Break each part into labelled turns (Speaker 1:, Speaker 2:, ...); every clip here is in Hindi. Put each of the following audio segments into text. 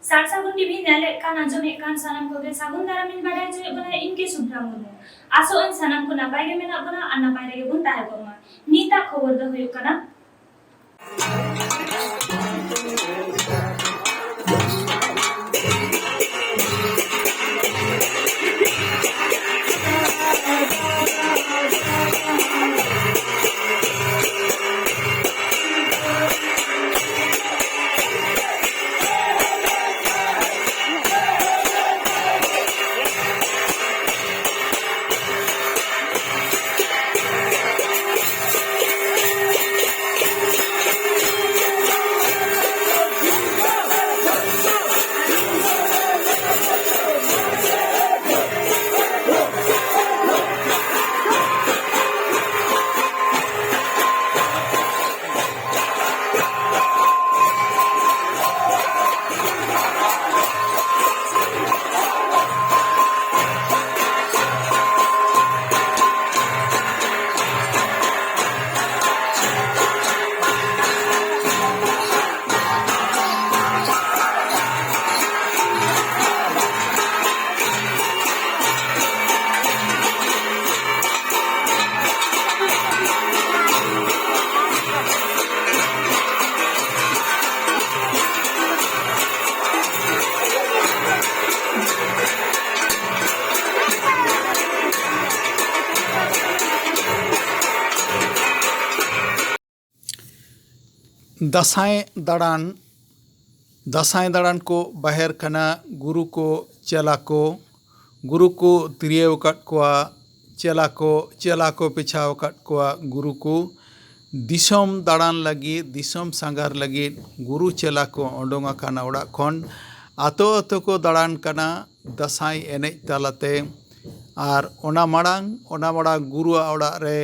Speaker 1: SarSagun TV nyale kan anjome kan sanam koge sagun daramin badai joye bana inke SUBHRA MURMU aso an sanam ko napai ge mena bana an napai rege bun tahe boma nita khobor do huyuk kana
Speaker 2: दासाई दारान को बाहर कना गुरु को चला को तिरियव काट कोआ चला को पिछाव काट कोआ गुरु को दिसोम दारान लगी दिसोम सांगार लगी गुरु चला को ओडोंगा काना ओड़ा खन आतो आतो को दारान कना दासाई एनेज तालाते आर ओना माड़ांग गुरु ओड़ा रे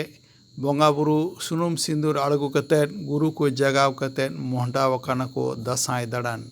Speaker 2: बोंगा बुरु सुनुम सिंदूर आड़गू कतेद गुरु को जगाव कतेद मोहडाव काना को दासाई दाड़ान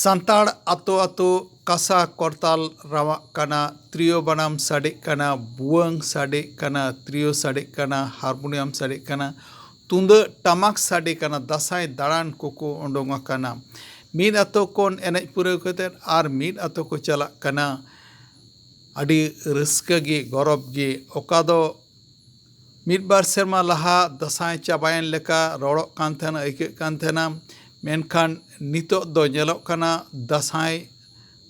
Speaker 2: ᱥᱟᱱᱛᱟᱲ ᱟᱛᱳ ᱟᱛᱳ ᱠᱟᱥᱟ ᱠᱚᱨᱛᱟᱞ ᱨᱟᱣᱟᱜ ᱠᱟᱱᱟ, ᱛᱨᱤᱭᱳ ᱵᱟᱱᱟᱢ ᱥᱟᱰᱮᱜ ᱠᱟᱱᱟ, ᱵᱩᱣᱟᱹᱝ ᱥᱟᱰᱮᱜ ᱠᱟᱱᱟ, ᱛᱨᱤᱭᱳ ᱥᱟᱰᱮᱜ ᱠᱟᱱᱟ, ᱦᱟᱨᱢᱳᱱᱤᱭᱟᱢ ᱥᱟᱰᱮᱜ ᱠᱟᱱᱟ, ᱛᱩᱢᱫᱟᱹᱜ ᱴᱟᱢᱟᱠ ᱥᱟᱰᱮ ᱠᱟᱱᱟ, ᱫᱟᱥᱟᱭ ᱫᱟᱬᱟᱱ ᱠᱚᱠᱚ ᱩᱰᱩᱝ ᱟᱠᱟᱱᱟ। ᱢᱤᱫ ᱟᱛᱳ ᱠᱷᱚᱱ ᱮᱱᱮᱡ ᱯᱩᱨᱟᱹᱣ ᱠᱟᱛᱮᱫ ᱟᱨ ᱢᱤᱫ ᱟᱛᱳ ko ᱪᱟᱞᱟᱜ ᱠᱟᱱᱟ। ᱟᱹᱰᱤ ᱨᱟᱹᱥᱠᱟᱹ ᱜᱮ ᱜᱚᱨᱚᱵᱽ ᱜᱮ, ᱚᱠᱟ ᱫᱚ ᱢᱤᱫ ᱵᱟᱨ ᱥᱮᱨᱢᱟ ᱞᱟᱦᱟ ᱫᱟᱥᱟᱭ ᱪᱟᱵᱟᱭᱮᱱ ᱞᱮᱠᱟ ᱨᱚᱲᱚᱜ ᱠᱟᱱ ᱛᱟᱦᱮᱱᱟ, ᱟᱹᱭᱠᱟᱹᱜ ᱠᱟᱱ ᱛᱟᱦᱮᱱᱟ। ᱢᱮᱱᱠᱷᱟन ᱱᱤᱛᱚᱜ ᱫᱚ ᱧᱮᱞᱚᱜ ᱠᱟᱱᱟ ᱫᱟᱥᱟᱭ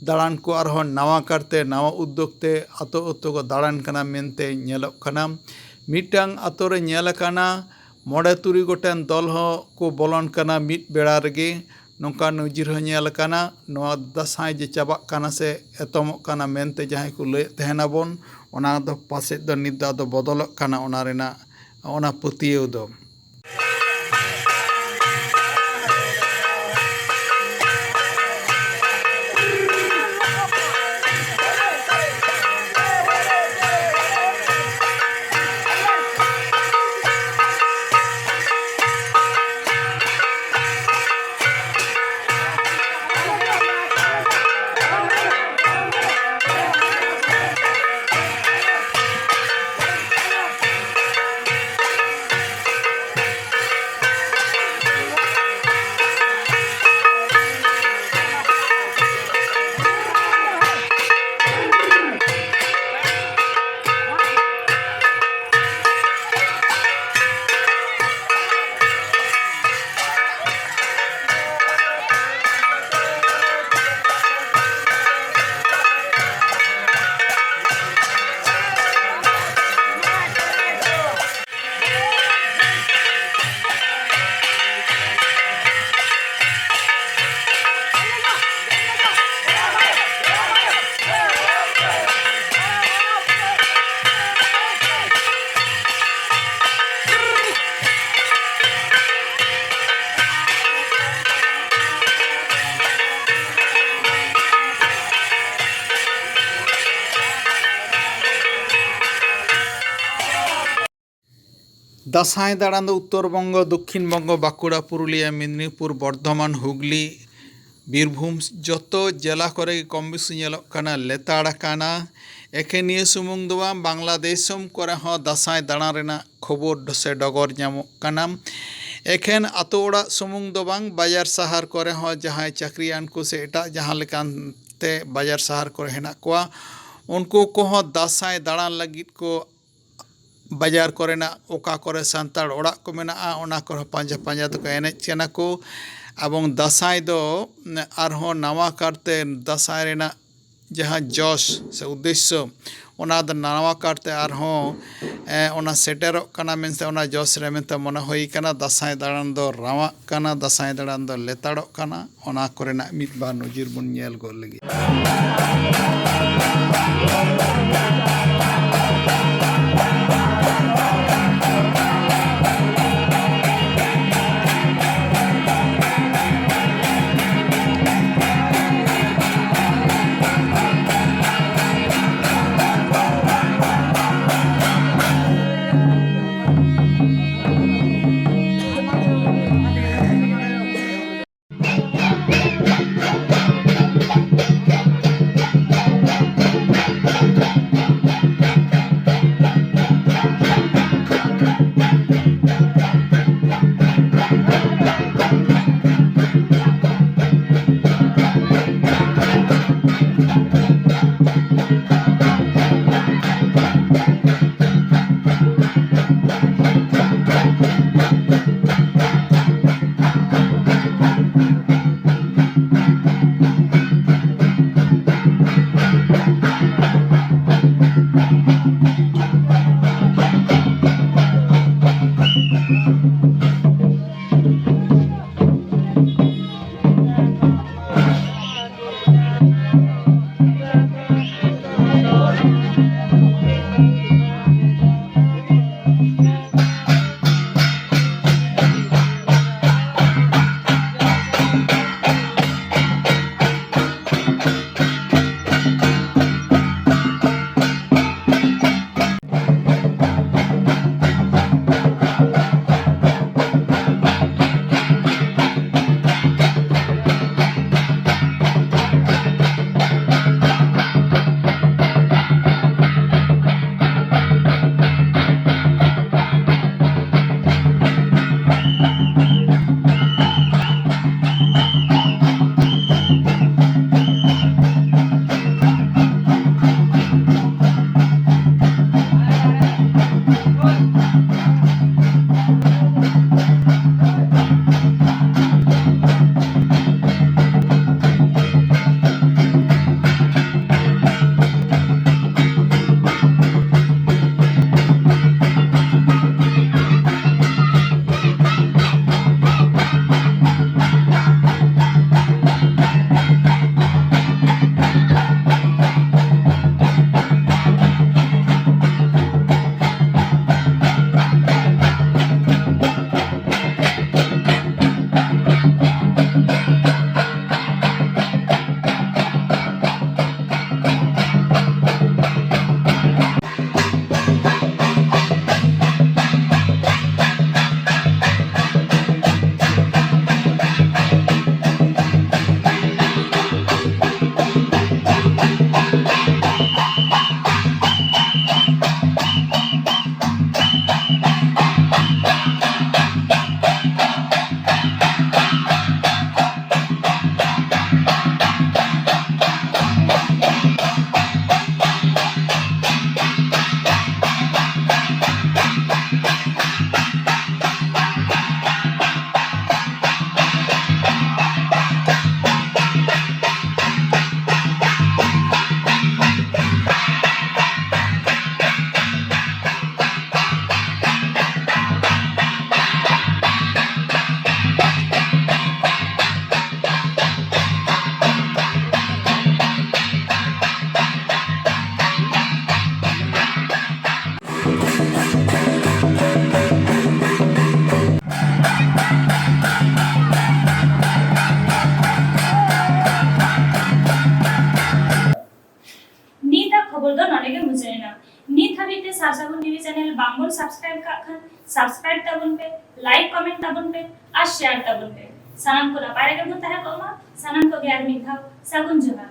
Speaker 2: ᱫᱟᱬᱟᱱ ko ᱟᱨᱦᱚᱸ ᱱᱟᱣᱟ ᱠᱟᱨᱛᱮ ᱱᱟᱣᱟ ᱩদ্যোগ ᱛᱮ ᱟᱛᱳ ᱟᱛᱳ ko ᱫᱟᱬᱟᱱ ᱠᱟᱱᱟ ᱢᱮᱱᱛᱮ ᱧᱮᱞᱚᱜ ᱠᱟᱱᱟ। ᱢᱤᱫᱴᱟᱝ ᱟᱛᱳ ᱨᱮ ᱧᱮᱞ ᱟᱠᱟᱱᱟ 9-3 ᱜᱚᱴᱮᱱ ᱫᱚᱞ ᱦᱚᱸ ᱠᱚ ᱵᱚᱞᱚᱱ ᱠᱟᱱᱟ ᱢᱤᱫ ᱵᱮᱲᱟ ᱨᱮᱜᱮ। ᱱᱚᱝᱠᱟ ᱱᱚজিᱨ ᱦᱚᱸ ᱧᱮᱞ ᱟᱠᱟᱱᱟ। ᱱᱚᱣᱟ ᱫᱟᱥᱟᱭ ᱡᱮ ᱪᱟᱵᱟᱜ ᱠᱟᱱᱟ ᱥᱮ ᱮᱛᱚᱢᱚᱜ ᱠᱟᱱᱟ ᱢᱮᱱᱛᱮ ᱡᱟᱦᱟᱸᱭ ᱠᱚ ᱞᱟᱹᱭᱮᱫ ᱛᱟᱦᱮᱱᱟᱵᱚᱱ, ᱚᱱᱟ ᱫᱚ ᱯᱟᱥᱮᱡ ᱫᱚ ᱱᱤᱛ ᱫᱚ ᱟᱫᱚ ᱵᱚᱫᱚᱞᱚᱜ ᱠᱟᱱᱟ ᱚᱱᱟ ᱨᱮᱱᱟᱜ ᱚᱱᱟ ᱯᱟᱹᱛᱭᱟᱹᱣ ᱫᱚ। दासाई दाड़ान दो उत्तर बंगो, दक्षिण बंगो, बांकुड़ा, पुरुलिया, मेदिनीपुर, बर्धमान, हुगली, बीरभूम जतो जिला करे कम बेशी ñeloग काना लेताड़ काना। एखे निये सुमुंग दो बांग बांग्लादेशम करे हों दासाई दाड़ान रेना खबर से डगर ñamोग काना। एखेन आतो ओड़ा सुमुंग दो बांग बाजार शहर करे हों जहां चाकरियान को से एटा जहां लेकान ते बाजार शहर करे हेना कोआ उनको को हों दासाई दाड़ान लगित को बाजार कोरेना ओका करे सान्ताड़ ओड़ा को मेनाआ ओना करे पांजा पांजा तो एनेज काना को। एवं दासाई दो आरहों नवा करते दासाई रेना जहां जोश से उद्देश्य ओना द नवा करते आरहों ओना सेटेरो काना मेनसे ओना जोश रे मेनते मने होई काना दासाई दाड़ान दो रावा काना, दासाई दाड़ान दो लेताड़ो काना। ओना कोरेना मिद बार नजिर बुन ñेल गो लगी।
Speaker 1: ते सारसागुन टीवी चैनल बांगबोन सब्सक्राइब का खान सब्सक्राइब ताबुन पे लाइक कमेंट ताबुन पे और शेयर ताबुन पे सानाम को नापाय रे बुन ताहे को मा सानाम को ग्यार मिथाव सागुन जोहार।